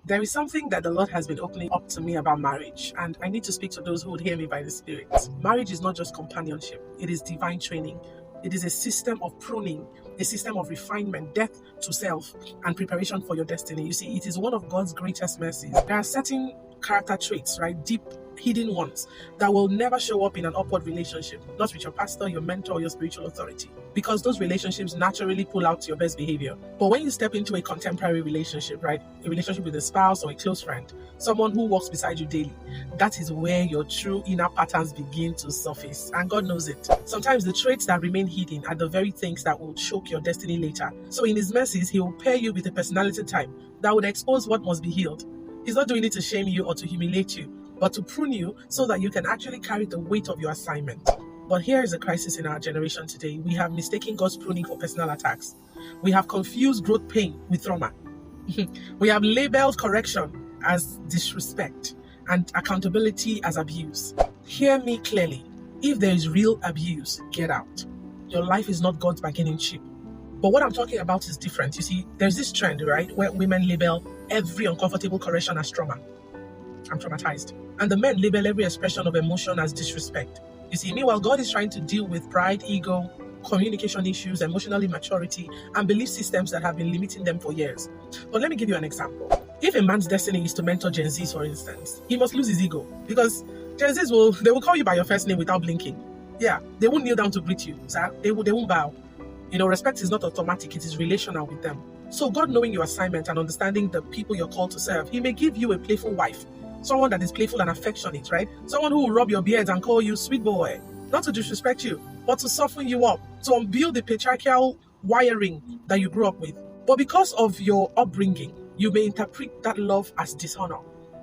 There is something that the Lord has been opening up to me about marriage, and I need to speak to those who would hear me by the Spirit. Marriage is not just companionship, it is divine training. It is a system of pruning, a system of refinement, death to self, and preparation for your destiny. You see, it is one of God's greatest mercies. There are certain character traits, right? Deep, hidden ones that will never show up in an upward relationship, not with your pastor, your mentor, or your spiritual authority, because those relationships naturally pull out your best behavior. But when you step into a contemporary relationship, right, a relationship with a spouse or a close friend, someone who walks beside you daily, that is where your true inner patterns begin to surface, and God knows it. Sometimes the traits that remain hidden are the very things that will choke your destiny later. So in His mercies, He will pair you with a personality type that would expose what must be healed. He's not doing it to shame you or to humiliate you, but to prune you so that you can actually carry the weight of your assignment. But here is a crisis in our generation today. We have mistaken God's pruning for personal attacks. We have confused growth pain with trauma. We have labeled correction as disrespect and accountability as abuse. Hear me clearly. If there is real abuse, get out. Your life is not God's bargaining chip. But what I'm talking about is different. You see, there's this trend, right, where women label every uncomfortable correction as trauma. I'm traumatized. And the men label every expression of emotion as disrespect. You see, meanwhile, God is trying to deal with pride, ego, communication issues, emotional immaturity, and belief systems that have been limiting them for years. But let me give you an example. If a man's destiny is to mentor Gen Zs, for instance, he must lose his ego, because Gen Zs will call you by your first name without blinking. Yeah, they won't kneel down to greet you, sir. They won't bow. You know, respect is not automatic, it is relational with them. So God, knowing your assignment and understanding the people you're called to serve, He may give you a playful wife, someone that is playful and affectionate, right? Someone who will rub your beard and call you sweet boy, not to disrespect you, but to soften you up, to unbuild the patriarchal wiring that you grew up with. But because of your upbringing, you may interpret that love as dishonor.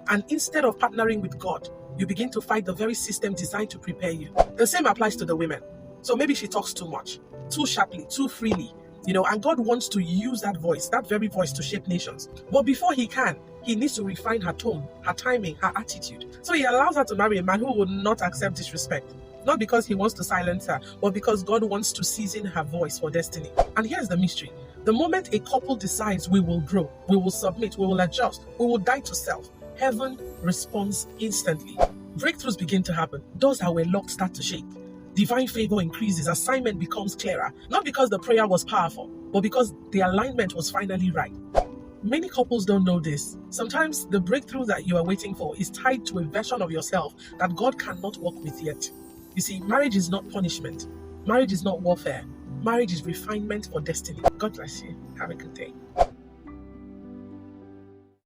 And instead of partnering with God, you begin to fight the very system designed to prepare you. The same applies to the women. So maybe she talks too much, too sharply, too freely, and God wants to use that voice, that very voice, to shape nations. But before He can, He needs to refine her tone, her timing, her attitude. So He allows her to marry a man who will not accept disrespect. Not because He wants to silence her, but because God wants to season her voice for destiny. And here's the mystery. The moment a couple decides we will grow, we will submit, we will adjust, we will die to self, heaven responds instantly. Breakthroughs begin to happen. Doors that were locked start to shake. Divine favor increases, assignment becomes clearer, not because the prayer was powerful, but because the alignment was finally right. Many couples don't know this. Sometimes the breakthrough that you are waiting for is tied to a version of yourself that God cannot work with yet. You see, marriage is not punishment. Marriage is not warfare. Marriage is refinement for destiny. God bless you. Have a good day.